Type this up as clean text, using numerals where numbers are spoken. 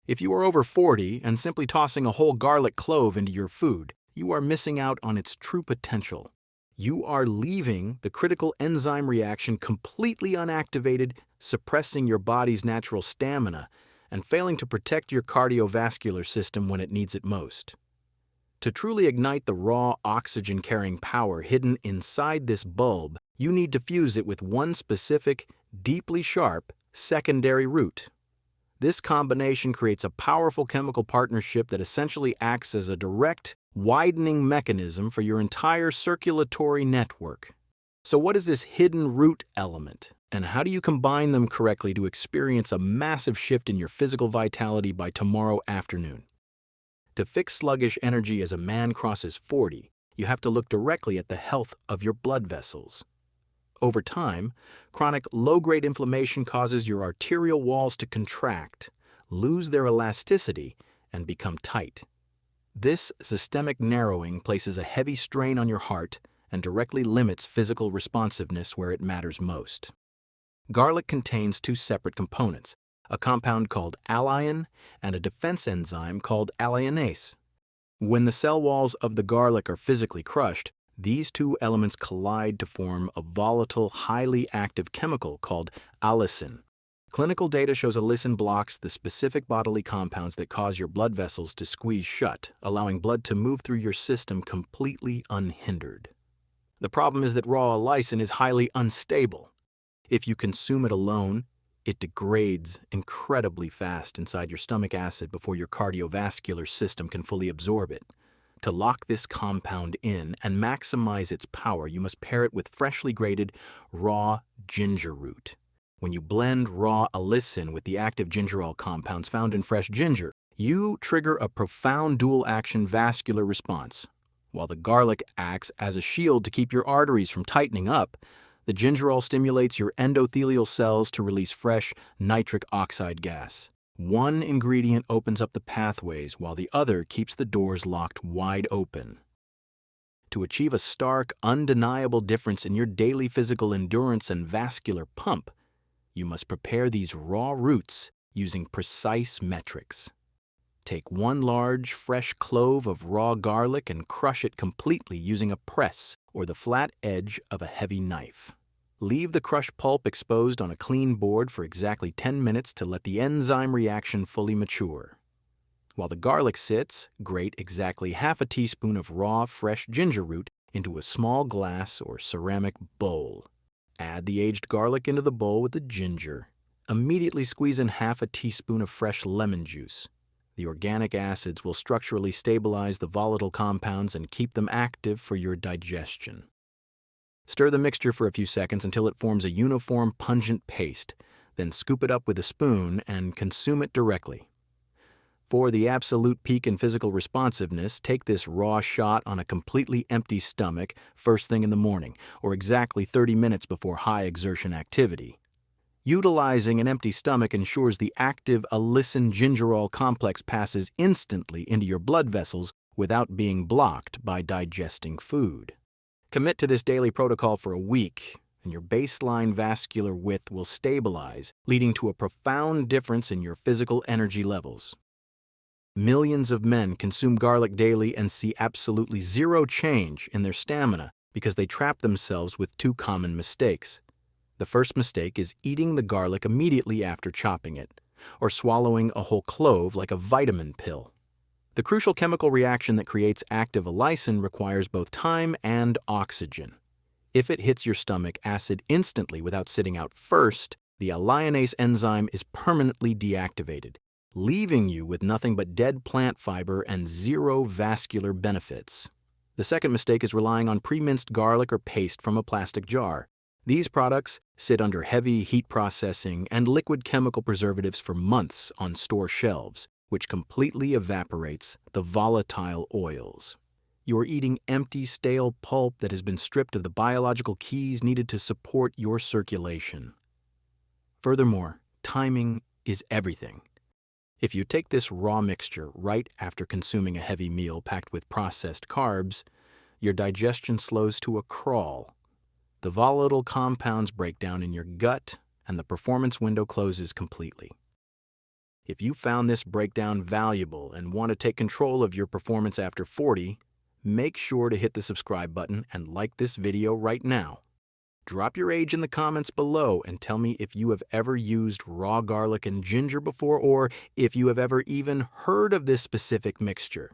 If you are over 40 and simply tossing a whole garlic clove into your food, you are missing out on its true potential. You are leaving the critical enzyme reaction completely unactivated, suppressing your body's natural stamina, and failing to protect your cardiovascular system when it needs it most. To truly ignite the raw oxygen-carrying power hidden inside this bulb, you need to fuse it with one specific, deeply sharp, secondary root. This combination creates a powerful chemical partnership that essentially acts as a direct, widening mechanism for your entire circulatory network. So what is this hidden root element, and how do you combine them correctly to experience a massive shift in your physical vitality by tomorrow afternoon? To fix sluggish energy as a man crosses 40, you have to look directly at the health of your blood vessels. Over time, chronic low-grade inflammation causes your arterial walls to contract, lose their elasticity, and become tight. This systemic narrowing places a heavy strain on your heart and directly limits physical responsiveness where it matters most. Garlic contains two separate components, a compound called allicin and a defense enzyme called allicin. When the cell walls of the garlic are physically crushed, these two elements collide to form a volatile, highly active chemical called allicin. Clinical data shows allicin blocks the specific bodily compounds that cause your blood vessels to squeeze shut, allowing blood to move through your system completely unhindered. The problem is that raw allicin is highly unstable. If you consume it alone, it degrades incredibly fast inside your stomach acid before your cardiovascular system can fully absorb it. To lock this compound in and maximize its power, you must pair it with freshly grated raw ginger root. When you blend raw allicin with the active gingerol compounds found in fresh ginger, you trigger a profound dual-action vascular response. While the garlic acts as a shield to keep your arteries from tightening up, the gingerol stimulates your endothelial cells to release fresh nitric oxide gas. One ingredient opens up the pathways while the other keeps the doors locked wide open. To achieve a stark, undeniable difference in your daily physical endurance and vascular pump, you must prepare these raw roots using precise metrics. Take one large, fresh clove of raw garlic and crush it completely using a press or the flat edge of a heavy knife. Leave the crushed pulp exposed on a clean board for exactly 10 minutes to let the enzyme reaction fully mature. While the garlic sits, grate exactly half a teaspoon of raw, fresh ginger root into a small glass or ceramic bowl. Add the aged garlic into the bowl with the ginger. Immediately squeeze in half a teaspoon of fresh lemon juice. The organic acids will structurally stabilize the volatile compounds and keep them active for your digestion. Stir the mixture for a few seconds until it forms a uniform, pungent paste. Then scoop it up with a spoon and consume it directly. For the absolute peak in physical responsiveness, take this raw shot on a completely empty stomach first thing in the morning, or exactly 30 minutes before high exertion activity. Utilizing an empty stomach ensures the active allicin gingerol complex passes instantly into your blood vessels without being blocked by digesting food. Commit to this daily protocol for a week, and your baseline vascular width will stabilize, leading to a profound difference in your physical energy levels. Millions of men consume garlic daily and see absolutely zero change in their stamina because they trap themselves with two common mistakes. The first mistake is eating the garlic immediately after chopping it, or swallowing a whole clove like a vitamin pill. The crucial chemical reaction that creates active allicin requires both time and oxygen. If it hits your stomach acid instantly without sitting out first, the allicin enzyme is permanently deactivated, leaving you with nothing but dead plant fiber and zero vascular benefits. The second mistake is relying on pre-minced garlic or paste from a plastic jar. These products sit under heavy heat processing and liquid chemical preservatives for months on store shelves, which completely evaporates the volatile oils. You are eating empty, stale pulp that has been stripped of the biological keys needed to support your circulation. Furthermore, timing is everything. If you take this raw mixture right after consuming a heavy meal packed with processed carbs, your digestion slows to a crawl. The volatile compounds break down in your gut, and the performance window closes completely. If you found this breakdown valuable and want to take control of your performance after 40, make sure to hit the subscribe button and like this video right now. Drop your age in the comments below and tell me if you have ever used raw garlic and ginger before, or if you have ever even heard of this specific mixture.